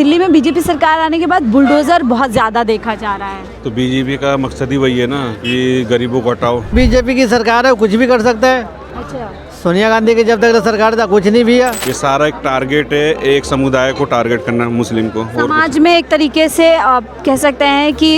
दिल्ली में बीजेपी सरकार आने के बाद बुलडोजर बहुत ज़्यादा देखा जा रहा है। तो बीजेपी का मकसद ही वही है ना कि गरीबों को हटाओ। बीजेपी की सरकार है, कुछ भी कर सकता है। अच्छा, सोनिया गांधी की जब तक सरकार था कुछ नहीं भी है। ये सारा एक टारगेट है, एक समुदाय को टारगेट करना, मुस्लिम को। और समाज में एक तरीके से आप कह सकते हैं कि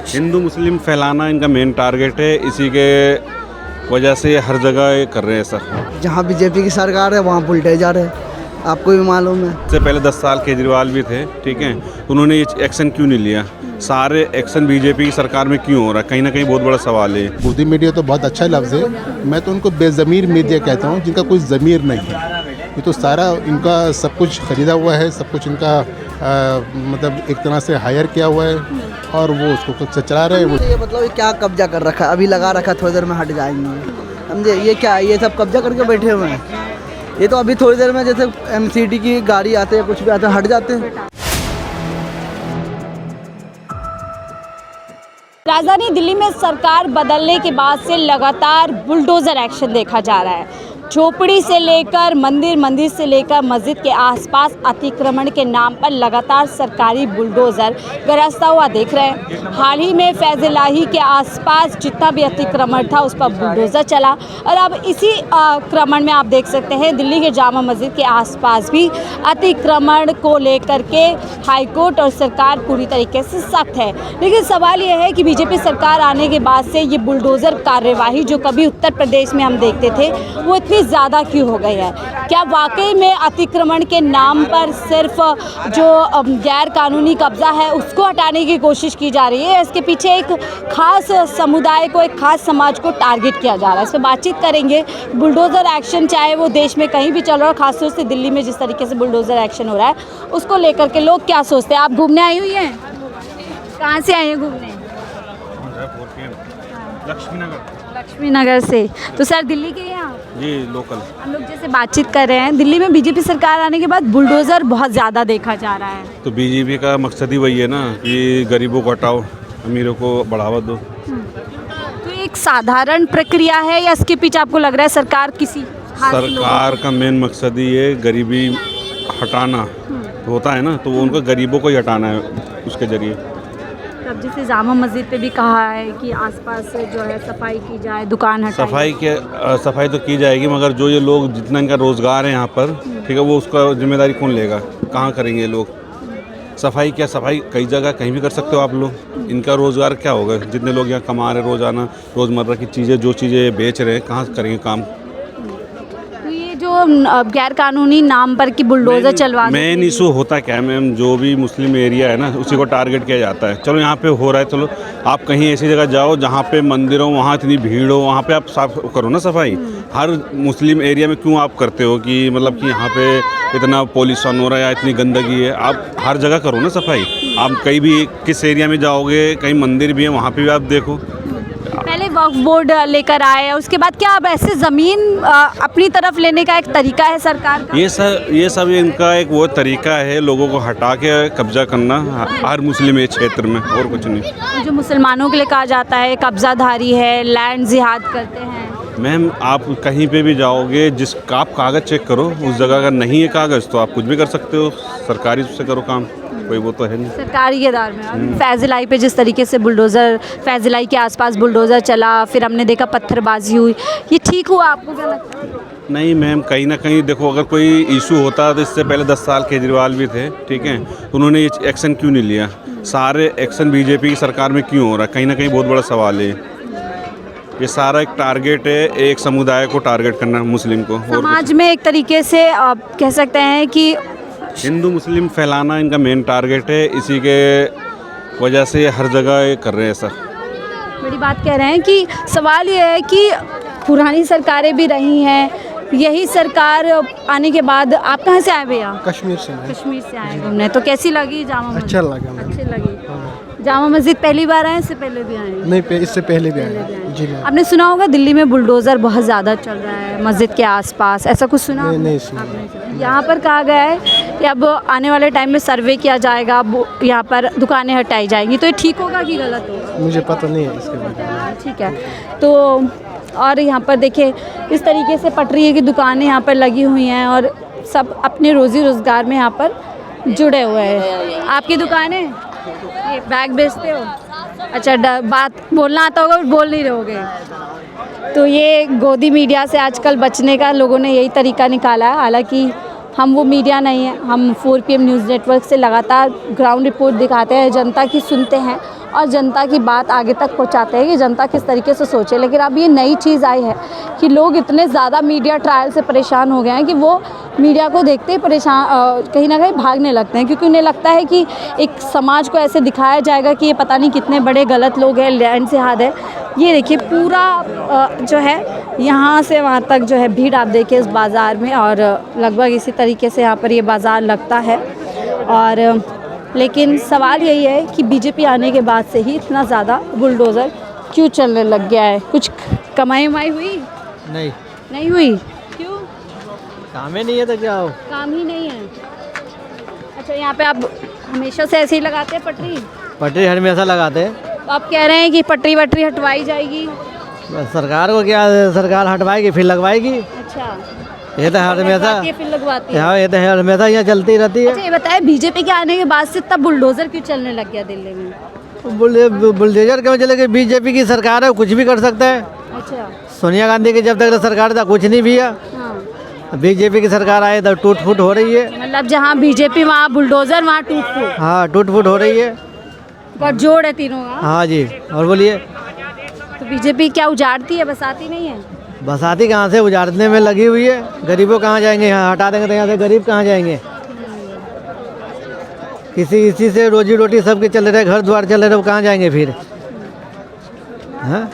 हिंदू मुस्लिम फैलाना इनका मेन टारगेट है। इसी के वजह से हर जगह ये कर रहे हैं सर। जहाँ बीजेपी की सरकार है वहाँ बुलडोजर है, आपको भी मालूम है। इससे पहले 10 साल केजरीवाल भी थे, ठीक है, उन्होंने ये एक्शन क्यों नहीं लिया? सारे एक्शन बीजेपी की सरकार में क्यों हो रहा है? कहीं ना कहीं बहुत बड़ा सवाल है। मोदी मीडिया तो बहुत अच्छा लफ्ज़ है, मैं तो उनको बेज़मीर मीडिया कहता हूँ, जिनका कोई ज़मीर नहीं है। ये तो सारा इनका सब कुछ ख़रीदा हुआ है, सब कुछ इनका मतलब एक तरह से हायर किया हुआ है और वो उसको चला रहे हैं। ये मतलब ये क्या कब्जा कर रखा है, अभी लगा रखा, थोड़ी देर में हट जाएंगे, समझे? ये क्या, ये सब कब्जा करके बैठे हुए हैं। ये तो अभी थोड़ी देर में जैसे MCD की गाड़ी आते हैं, कुछ भी आते हैं, हट जाते हैं। राजधानी दिल्ली में सरकार बदलने के बाद से लगातार बुलडोजर एक्शन देखा जा रहा है। झोपड़ी से लेकर मंदिर, मंदिर से लेकर मस्जिद के आसपास अतिक्रमण के नाम पर लगातार सरकारी बुलडोजर गरजता हुआ देख रहे हैं। हाल ही में फैज़-ए-लाही के आसपास जितना भी अतिक्रमण था उस पर बुलडोजर चला और अब इसी क्रमण में आप देख सकते हैं दिल्ली के जामा मस्जिद के आसपास भी अतिक्रमण को लेकर के हाईकोर्ट और सरकार पूरी तरीके से सख्त है। लेकिन सवाल यह है कि बीजेपी सरकार आने के बाद से ये बुलडोजर कार्यवाही जो कभी उत्तर प्रदेश में हम देखते थे वो इतनी ज़्यादा क्यों हो गई है? क्या वाकई में अतिक्रमण के नाम पर सिर्फ जो गैर कानूनी कब्जा है उसको हटाने की कोशिश की जा रही है? इसके पीछे एक खास समुदाय को, एक खास समाज को टारगेट किया जा रहा है। इस पर बातचीत करेंगे। बुलडोज़र एक्शन चाहे वो देश में कहीं भी चल रहा है, खासतौर से दिल्ली में जिस तरीके से बुलडोज़र एक्शन हो रहा है उसको लेकर के लोग क्या सोचते हैं। आप घूमने आई हुई हैं? कहाँ से आई हैं घूमने? लक्ष्मी नगर से। तो सर दिल्ली के यहाँ जी लोकल। हम लोग जैसे बातचीत कर रहे हैं, दिल्ली में बीजेपी सरकार आने के बाद बुलडोजर बहुत ज़्यादा देखा जा रहा है। तो बीजेपी का मकसद ही वही है ना कि गरीबों को हटाओ, अमीरों को बढ़ावा दो। तो एक साधारण प्रक्रिया है या इसके पीछे आपको लग रहा है सरकार किसी सरकार का मेन मकसद ही है गरीबी हटाना होता है ना, तो वो उनको गरीबों को ही हटाना है उसके जरिए। अब जैसे जामा मस्जिद पे भी कहा है कि आसपास जो है सफाई की जाए, दुकान हटाई। सफाई तो की जाएगी, मगर जो ये लोग जितना इनका रोज़गार है यहाँ पर, ठीक है, वो उसका जिम्मेदारी कौन लेगा? कहाँ करेंगे लोग सफाई? क्या सफाई कई जगह कहीं भी कर सकते हो आप लोग। इनका रोज़गार क्या होगा? जितने लोग यहाँ कमा रहे रोज़ाना, रोज़मर्रा की चीज़ें, जो चीज़ें बेच रहे हैं, कहाँ करेंगे काम? जो गैर कानूनी नाम पर कि बुलडोजर चलवा मेन इशू होता क्या है मैम, जो भी मुस्लिम एरिया है ना उसी को टारगेट किया जाता है। चलो यहाँ पे हो रहा है, चलो आप कहीं ऐसी जगह जाओ जहाँ पे मंदिर हो, वहाँ इतनी भीड़ हो, वहाँ पे आप साफ करो ना सफाई। हर मुस्लिम एरिया में क्यों आप करते हो कि मतलब कि यहाँ पे इतना पॉल्यूशन हो रहा है या इतनी गंदगी है? आप हर जगह करो ना सफाई। आप कहीं भी किस एरिया में जाओगे, कहीं मंदिर भी है वहाँ पर भी आप देखो। पहले वक्फ बोर्ड लेकर आए, उसके बाद क्या अब ऐसे ज़मीन अपनी तरफ लेने का एक तरीका है सरकार का? ये सब इनका एक वो तरीका है लोगों को हटा के कब्जा करना हर मुस्लिम क्षेत्र में, और कुछ नहीं। जो मुसलमानों के लिए कहा जाता है कब्जाधारी है, लैंड जिहाद करते हैं। मैम आप कहीं पे भी जाओगे, जिसका आप कागज़ चेक करो, उस जगह अगर नहीं है कागज़ तो आप कुछ भी कर सकते हो। सरकारी से करो काम, कोई वो तो है नहीं। सरकारी के दार में फैज़-ए-लाही पे जिस तरीके से बुलडोज़र, फैज़-ए-लाही के आसपास बुलडोज़र चला, फिर हमने देखा पत्थरबाजी हुई, ये ठीक हुआ? आपको क्या लगता है? नहीं मैम, कहीं ना कहीं देखो, अगर कोई इशू होता तो इससे पहले 10 साल केजरीवाल भी थे, ठीक है, उन्होंने ये एक्शन क्यों नहीं लिया? सारे एक्शन बीजेपी की सरकार में क्यों हो रहा है? कहीं ना कहीं बहुत बड़ा सवाल है। ये सारा एक टारगेट है, एक समुदाय को टारगेट करना, मुस्लिम को। समाज में एक तरीके से आप कह सकते हैं कि हिंदू मुस्लिम फैलाना इनका मेन टारगेट है। इसी के वजह से हर जगह ये कर रहे हैं सर। बड़ी बात कह रहे हैं कि सवाल ये है कि पुरानी सरकारें भी रही हैं, यही सरकार आने के बाद आप कहाँ से आए भैया? कश्मीर से। कश्मीर से आए घूमने। तो कैसी लगी जामा मस्जिद? अच्छा लगा। अच्छी लगी। जामा मस्जिद पहली बार आए, इससे पहले भी आए? नहीं, इससे पहले भी आए जी। आपने सुना होगा दिल्ली में बुलडोज़र बहुत ज़्यादा चल रहा है मस्जिद के आसपास, ऐसा कुछ सुना? नहीं सुना। यहाँ पर कहा गया है कि अब आने वाले टाइम में सर्वे किया जाएगा, यहाँ पर दुकानें हटाई जाएंगी, तो ये ठीक होगा कि गलत होगा? मुझे पता नहीं है इसके बारे में। ठीक है। तो और यहाँ पर देखिए इस तरीके से पटरी की दुकानें यहाँ पर लगी हुई हैं और सब अपने रोज़ी रोज़गार में यहाँ पर जुड़े हुए हैं। आपकी दुकान है, ये बैग बेचते हो? अच्छा, बात बोलना आता होगा, बोल नहीं रहोगे। तो ये गोदी मीडिया से आजकल बचने का लोगों ने यही तरीका निकाला है। हालांकि हम वो मीडिया नहीं है, हम 4 PM न्यूज़ नेटवर्क से लगातार ग्राउंड रिपोर्ट दिखाते हैं, जनता की सुनते हैं और जनता की बात आगे तक पहुंचाते हैं कि जनता किस तरीके से सोचे। लेकिन अब ये नई चीज़ आई है कि लोग इतने ज़्यादा मीडिया ट्रायल से परेशान हो गए हैं कि वो मीडिया को देखते ही कहीं ना कहीं भागने लगते हैं, क्योंकि उन्हें लगता है कि एक समाज को ऐसे दिखाया जाएगा कि ये पता नहीं कितने बड़े गलत लोग हैं, लैंड से हाथ है। ये देखिए पूरा जो है यहाँ से वहाँ तक जो है भीड़ आप देखिए इस बाज़ार में, और लगभग इसी तरीके से यहाँ पर ये बाज़ार लगता है। और लेकिन सवाल यही है कि बीजेपी आने के बाद से ही इतना ज़्यादा बुलडोज़र क्यों चलने लग गया है? कुछ कमाई वमाई हुई? नहीं हुई। क्यों? काम ही नहीं है तो क्या हो? काम ही नहीं है। अच्छा, यहाँ पे आप हमेशा से ऐसे ही लगाते हैं पटरी? पटरी हमेशा लगाते हैं। तो आप कह रहे हैं कि पटरी वटरी हटवाई जाएगी? बस सरकार को क्या, सरकार हटवाएगी फिर लगवाएगी। अच्छा, ये तो हमेशा, फिर लगवाती है। हाँ ये तो हमेशा यहाँ चलती रहती है। अच्छा, ये बताए बीजेपी के आने के बाद से तब बुलडोज़र क्यों चलने लग गया दिल्ली में? बुलडोजर क्यों चलेगी? बीजेपी की सरकार है, कुछ भी कर सकता है। अच्छा, सोनिया गांधी की जब तक सरकार था कुछ नहीं भी है। हाँ, बीजेपी की सरकार आए तो टूट फूट हो रही है। मतलब जहाँ बीजेपी वहाँ बुलडोज़र, वहाँ टूट फूट। हाँ टूट फूट हो रही है। बहुत जोड़ है तीनों का। हाँ जी, और बोलिए। तो बीजेपी क्या उजाड़ती है, बसाती नहीं है? बसाती कहाँ से, उजाड़ने में लगी हुई है। गरीबों कहाँ जाएंगे? यहाँ हटा देंगे तो यहाँ से गरीब कहाँ जाएंगे? इसी से रोजी रोटी सबके चल रहे, घर द्वार चल रहे, वो कहाँ जाएंगे फिर? हाँ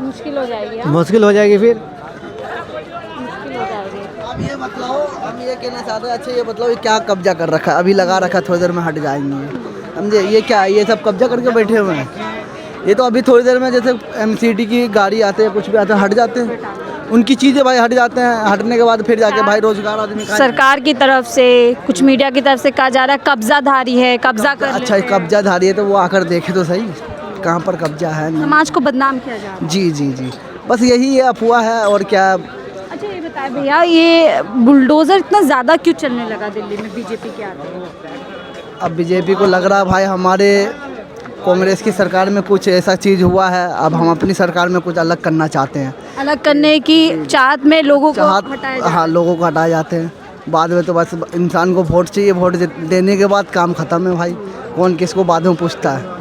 मुश्किल हो जाएगी। हाँ? मुश्किल हो जाएगी फिर। मुश्किल हो जाएगी। अब ये बताओ, हम ये कहना चाहते हैं, अच्छा ये बताओ ये क्या कब्जा कर रखा है? अभी लगा रखा है, थोड़ी देर में हट जाएंगे। समझे? ये क्या है? ये सब कब्जा करके बैठे हुए हैं। ये तो अभी थोड़ी देर में जैसे MCD की गाड़ी आते हैं, कुछ भी आते हैं, हट जाते हैं। उनकी चीज़ें भाई हट जाते हैं, हटने के बाद फिर जाके भाई रोजगार आदमी का। सरकार की तरफ से, कुछ मीडिया की तरफ से कहा जा रहा है कब्जाधारी है, कब्जा कर अच्छा कब्जाधारी है तो वो आकर देखे तो सही कहाँ पर कब्जा है। नहीं। समाज को बदनाम किया जा रहा है। जी, बस यही है, अफवाह है और क्या। अच्छा, ये बताए भैया, ये बुलडोज़र इतना ज़्यादा क्यों चलने लगा दिल्ली में बीजेपी के आते हैं? अब बीजेपी को लग रहा है भाई हमारे कांग्रेस की सरकार में कुछ ऐसा चीज़ हुआ है, अब हम अपनी सरकार में कुछ अलग करना चाहते हैं। अलग करने की चाहत में लोगों को हटाया जाए। हाँ, लोगों को हटाए जाते हैं। बाद में तो बस इंसान को वोट चाहिए, वोट देने के बाद काम ख़त्म है भाई। कौन किसको बाद में पूछता है?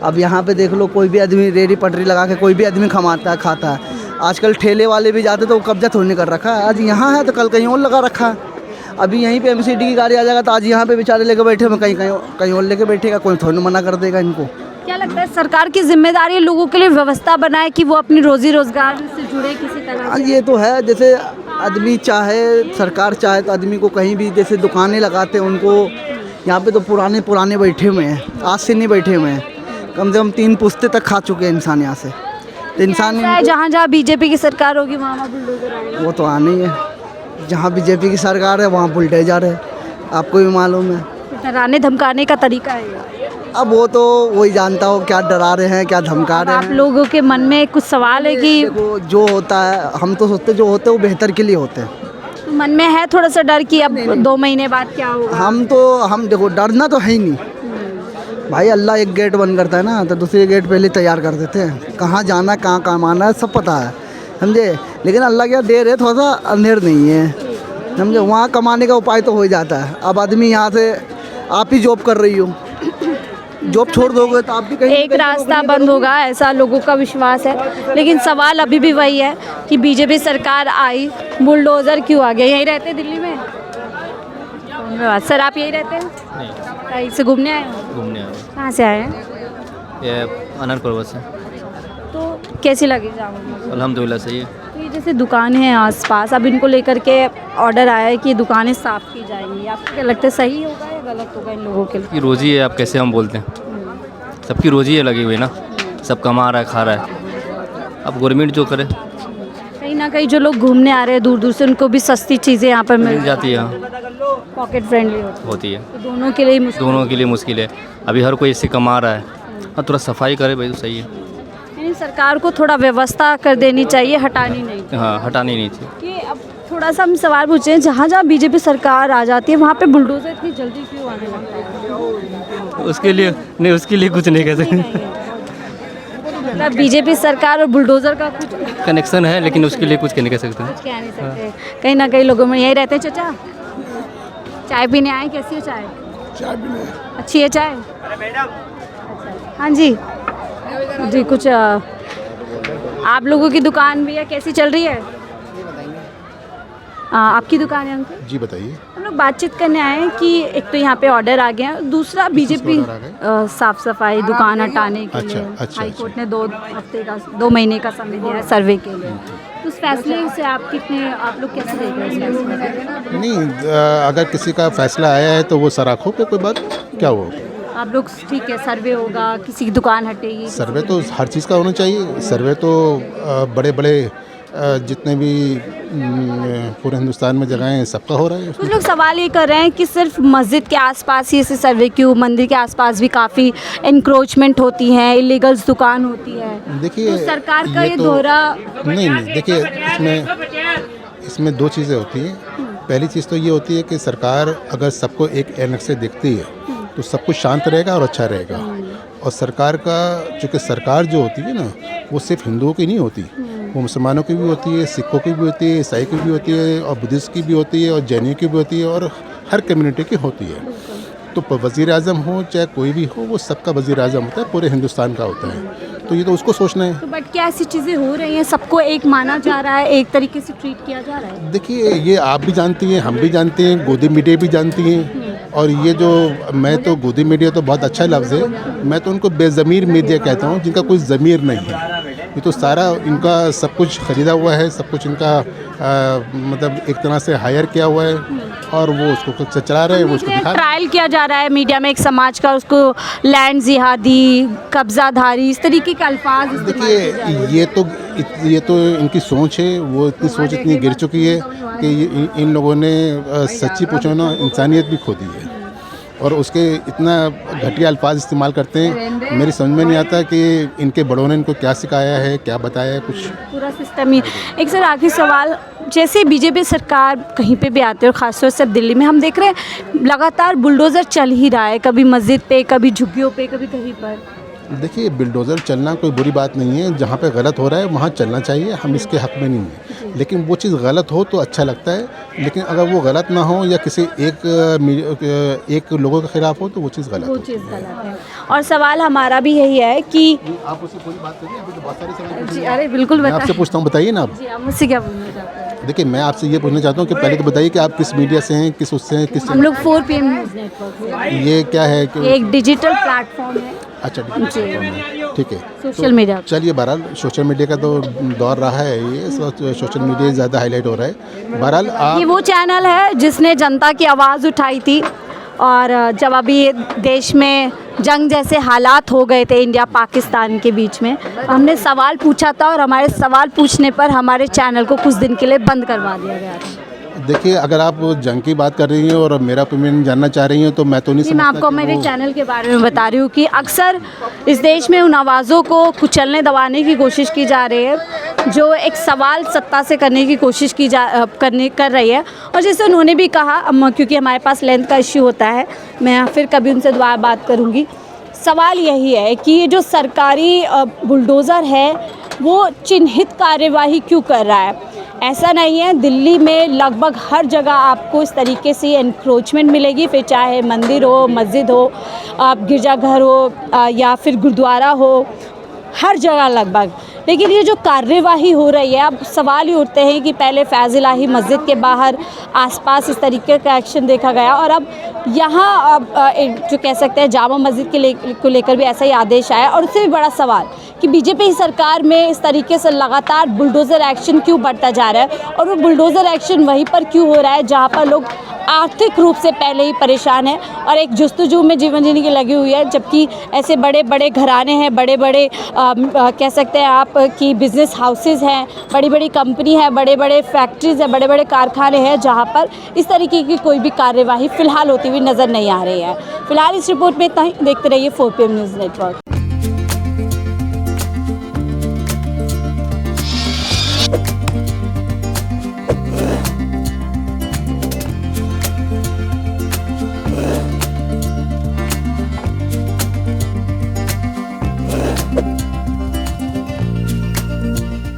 अब यहाँ पे देख लो, कोई भी आदमी रेडी पटरी लगा के कोई भी आदमी कमाता है, खाता है। आजकल ठेले वाले भी जाते तो वो कब्जा थोड़ी नहीं कर रखा है। आज यहाँ है तो कल कहीं और लगा रखा है। अभी यहीं पे MCD की गाड़ी आ जाएगा तो आज यहाँ पे बेचारे लेके बैठे हुए, कहीं और लेके बैठेगा, कोई थोड़ी मना कर देगा इनको। क्या लगता है सरकार की जिम्मेदारी है लोगों के लिए व्यवस्था बनाए कि वो अपनी रोजी रोजगार से जुड़े किसी तरह से? ये तो है, जैसे आदमी चाहे, सरकार चाहे तो आदमी को कहीं भी, जैसे दुकानें लगाते हैं उनको, यहाँ पे तो पुराने बैठे हुए हैं, आज से नहीं बैठे हुए हैं, कम से कम 3 पुश्ते तक खा चुके हैं इंसान यहाँ से। तो इंसान जहाँ जहाँ बीजेपी की सरकार होगी वहाँ बुलडोजर आएंगे। वो तो आने ही है, जहाँ बीजेपी की सरकार है वहाँ बुलडोजर है, आपको भी मालूम है। डराने धमकाने का तरीका है ये। अब वो तो वही जानता हो क्या डरा रहे हैं, क्या धमका रहे आप हैं। लोगों के मन में कुछ सवाल है कि देखो जो होता है, हम तो सोचते जो होते हैं वो बेहतर के लिए होते हैं। मन में है थोड़ा सा डर कि अब 2 महीने बाद क्या होगा? हम देखो डरना तो है ही नहीं भाई। अल्लाह एक गेट बंद करता है ना तो दूसरी गेट पहले तैयार कर देते हैं। कहाँ जाना, कहाँ कमाना है, सब पता है, समझे। लेकिन अल्लाह क्या देर है, थोड़ा सा अंधेर नहीं है, समझे। वहाँ कमाने का उपाय तो हो ही जाता है। अब आदमी यहाँ से, आप ही जॉब कर रही हो, जॉब छोड़ दोगे तो आप भी कहीं एक रास्ता बंद होगा, ऐसा लोगों का विश्वास है। लेकिन सवाल अभी भी वही है कि बीजेपी सरकार आई, बुलडोज़र क्यों आ गया? यहीं रहते दिल्ली में? धन्यवाद सर। आप यहीं रहते हैं? नहीं, कहीं से घूमने आए हो? घूमने आए कहाँ से आए हैं? ये अनंत पर्वत से। तो कैसी लगी जामुन? अल्हम्दुलिल्लाह सही है। तो ये जैसे दुकान है आसपास, अब इनको लेकर के ऑर्डर आया है कि दुकानें साफ़ की जाएंगी, आपको क्या लगता है सही होगा या गलत होगा इन लोगों के लिए? कि रोज़ी है, आप कैसे हम बोलते हैं, सबकी रोज़ी है लगी हुई ना, सब कमा रहा है, खा रहा है। अब गवर्नमेंट जो करे। कहीं ना कहीं जो लोग घूमने आ रहे हैं दूर दूर से, उनको भी सस्ती चीज़ें यहाँ पर मिल जाती है, पॉकेट फ्रेंडली होती है। तो दोनों के लिए मुश्किल। दोनों के लिए मुश्किल है। अभी हर कोई इससे कमा रहा है, हाँ थोड़ा सफाई करे भाई तो सही है। यानी सरकार को थोड़ा व्यवस्था कर देनी चाहिए, हटानी नहीं। हाँ, हटानी नहीं चाहिए। कि अब थोड़ा सा हम सवाल पूछे हैं, जहाँ जहाँ बीजेपी सरकार आ जाती है वहाँ पे बुलडोजर इतनी जल्दी क्यों आने लगता है? उसके लिए नहीं, उसके लिए कुछ नहीं कह सकते। मतलब बीजेपी सरकार और बुलडोजर का कुछ कनेक्शन है, लेकिन उसके लिए कुछ नहीं कह सकते। कह नहीं सकते। कहीं ना कहीं लोगों में यही रहते हैं। चाचा चाय पीने आए, कैसी है चाय? चाय पीने अच्छी है चाय? हाँ जी जी, कुछ आप लोगों की दुकान भैया कैसी चल रही है? आपकी दुकान है अंकल? जी बताइए। हम लोग बातचीत करने आए हैं कि एक तो यहाँ पे ऑर्डर आ गया, दूसरा बीजेपी साफ सफाई दुकान हटाने के लिए हाई कोर्ट ने 2 हफ्ते का 2 महीने का समय दिया है सर्वे के लिए। तो उस फैसले से आप लोग कैसे देख रहे हैं इस फैसले? नहीं, अगर किसी का फैसला आया है तो वो सराखों पे, कोई बात क्या हो। आप लोग ठीक है, सर्वे होगा, किसी की दुकान हटेगी? सर्वे तो हर चीज़ का होना चाहिए। सर्वे तो बड़े बड़े जितने भी पूरे हिंदुस्तान में जगहें हैं सबका हो रहा है। कुछ लोग सवाल ये कर रहे हैं कि सिर्फ मस्जिद के आसपास ही ऐसे सर्वे क्यों, मंदिर के आसपास भी काफ़ी इंक्रोचमेंट होती है, इलीगल्स दुकान होती है। देखिए, तो सरकार का ये तो दोहरा नहीं, देखिए इसमें 2 चीज़ें होती हैं। पहली चीज़ तो ये होती है कि सरकार अगर सबको एक ऐनक से देखती है तो सब कुछ शांत रहेगा और अच्छा रहेगा। और सरकार का, चूँकि सरकार जो होती है ना, वो सिर्फ हिंदुओं की नहीं होती, वो मुसलमानों की भी होती है, सिखों की भी होती है, ईसाई की भी होती है, और बुद्धिस्ट की भी होती है, और जैनियों की भी होती है, और हर कम्युनिटी की होती है। तो वज़ीर आज़म हो चाहे कोई भी हो, वो सबका वज़ीर आज़म होता है, पूरे हिंदुस्तान का होता है। तो ये तो उसको सोचना है। तो बट क्या ऐसी चीज़ें हो रही हैं, सबको एक माना जा रहा है, एक तरीके से ट्रीट किया जा रहा है? देखिए, ये आप भी जानती हैं, हम भी जानते हैं, गोदी मीडिया भी जानती हैं। और ये जो मैं तो गोदी मीडिया तो बहुत अच्छा लफ्ज़ है, मैं तो उनको बेज़मीर मीडिया कहता हूँ, जिनका कोई ज़मीर नहीं है। ये तो सारा इनका सब कुछ ख़रीदा हुआ है, सब कुछ इनका मतलब एक तरह से हायर किया हुआ है, और वो उसको चला रहे हैं, वो उसको दिखा रहे हैं। ट्रायल किया जा रहा है मीडिया में एक समाज का, उसको लैंड जिहादी, कब्जाधारी, इस तरीके के अल्फाज इस्तेमाल किए जा रहे हैं। ये तो इनकी सोच है। वो इतनी सोच इतनी गिर चुकी है कि इन लोगों ने सच्ची पूछो ना इंसानियत भी खो दी है, और उसके इतना घटिया अल्फाज इस्तेमाल करते हैं। मेरी समझ में नहीं आता कि इनके बड़ों ने इनको क्या सिखाया है, क्या बताया है, कुछ पूरा सिस्टम ही। एक सर आखिरी सवाल, जैसे बीजेपी सरकार कहीं पे भी आती है और ख़ासतौर से अब दिल्ली में हम देख रहे हैं लगातार बुलडोज़र चल ही रहा है, कभी मस्जिद पे, कभी झुग्गियों पे, कभी कहीं पर। देखिए, बुलडोज़र चलना कोई बुरी बात नहीं है। जहाँ पे गलत हो रहा है वहाँ चलना चाहिए, हम इसके हक़ में नहीं हैं। लेकिन वो चीज़ गलत हो तो अच्छा लगता है, लेकिन अगर वो गलत ना हो या किसी एक लोगों के ख़िलाफ़ हो तो वो चीज़ गलत है। और सवाल हमारा भी यही है कि आप उससे पूरी बात करिए, अभी तो बहुत सारे सवाल जी, अरे बिल्कुल मैं आपसे बताइए पूछता हूँ, बताइए ना आप। जी, आप मुझसे क्या बोलना चाहते हैं? देखिए, मैं आपसे ये पूछना चाहता हूँ कि पहले तो बताइए कि आप किस मीडिया से हैं, किस उससे हैं, किस हम लोग 4 PM न्यूज़ नेटवर्क से। ये क्या है कि एक डिजिटल प्लेटफॉर्म है। अच्छा, ठीक है। Social media. चलिए, बहरहाल सोशल मीडिया का तो दौर रहा है, ये सोशल मीडिया ज़्यादा हाईलाइट हो रहा है। बहरहाल ये वो चैनल है जिसने जनता की आवाज़ उठाई थी, और जब अभी देश में जंग जैसे हालात हो गए थे इंडिया पाकिस्तान के बीच में, हमने सवाल पूछा था, और हमारे सवाल पूछने पर हमारे चैनल को कुछ दिन के लिए बंद करवा दिया गया था। देखिए, अगर आप जंग की बात कर रही हैं और मेरा ओपिनियन जानना चाह रही हैं तो मैं तो नहीं समझता। मैं आपको मेरे चैनल के बारे में बता रही हूँ कि अक्सर इस देश में उन आवाज़ों को कुचलने दबाने की कोशिश की जा रही है जो एक सवाल सत्ता से करने की कोशिश कर रही है। और जैसे उन्होंने भी कहा, क्योंकि हमारे पास लेंथ का इश्यू होता है, मैं फिर कभी उनसे दोबारा बात करूँगी। सवाल यही है कि ये जो सरकारी बुलडोज़र है वो चिन्हित कार्यवाही क्यों कर रहा है? ऐसा नहीं है, दिल्ली में लगभग हर जगह आपको इस तरीके से एनक्रोचमेंट मिलेगी, फिर चाहे मंदिर हो, मस्जिद हो, गिरजाघर हो या फिर गुरुद्वारा हो, हर जगह लगभग। लेकिन ये जो कार्यवाही हो रही है, अब सवाल ही उठते हैं कि पहले फैज़ इलाही मस्जिद के बाहर आसपास इस तरीके का एक्शन देखा गया, और अब यहाँ जो कह सकते हैं जामा मस्जिद को लेकर भी ऐसा ही आदेश आया। और उससे भी बड़ा सवाल कि बीजेपी सरकार में इस तरीके से लगातार बुलडोज़र एक्शन क्यों बढ़ता जा रहा है, और वो बुलडोज़र एक्शन वहीं पर क्यों हो रहा है जहाँ पर लोग आर्थिक रूप से पहले ही परेशान हैं और एक जुस्तजू में जीवन जीने की लगी हुई है, जबकि ऐसे बड़े बड़े घराने हैं, बड़े बड़े कह सकते हैं आप कि बिज़नेस हाउसेस हैं, बड़ी बड़ी कंपनी है, बड़े बड़े फैक्ट्रीज़ हैं, बड़े बड़े कारखाने हैं, जहां पर इस तरीके की कोई भी कार्यवाही फ़िलहाल होती हुई नज़र नहीं आ रही है। फ़िलहाल इस रिपोर्ट में इतना ही। देखते रहिए 4 PM न्यूज़ नेटवर्क।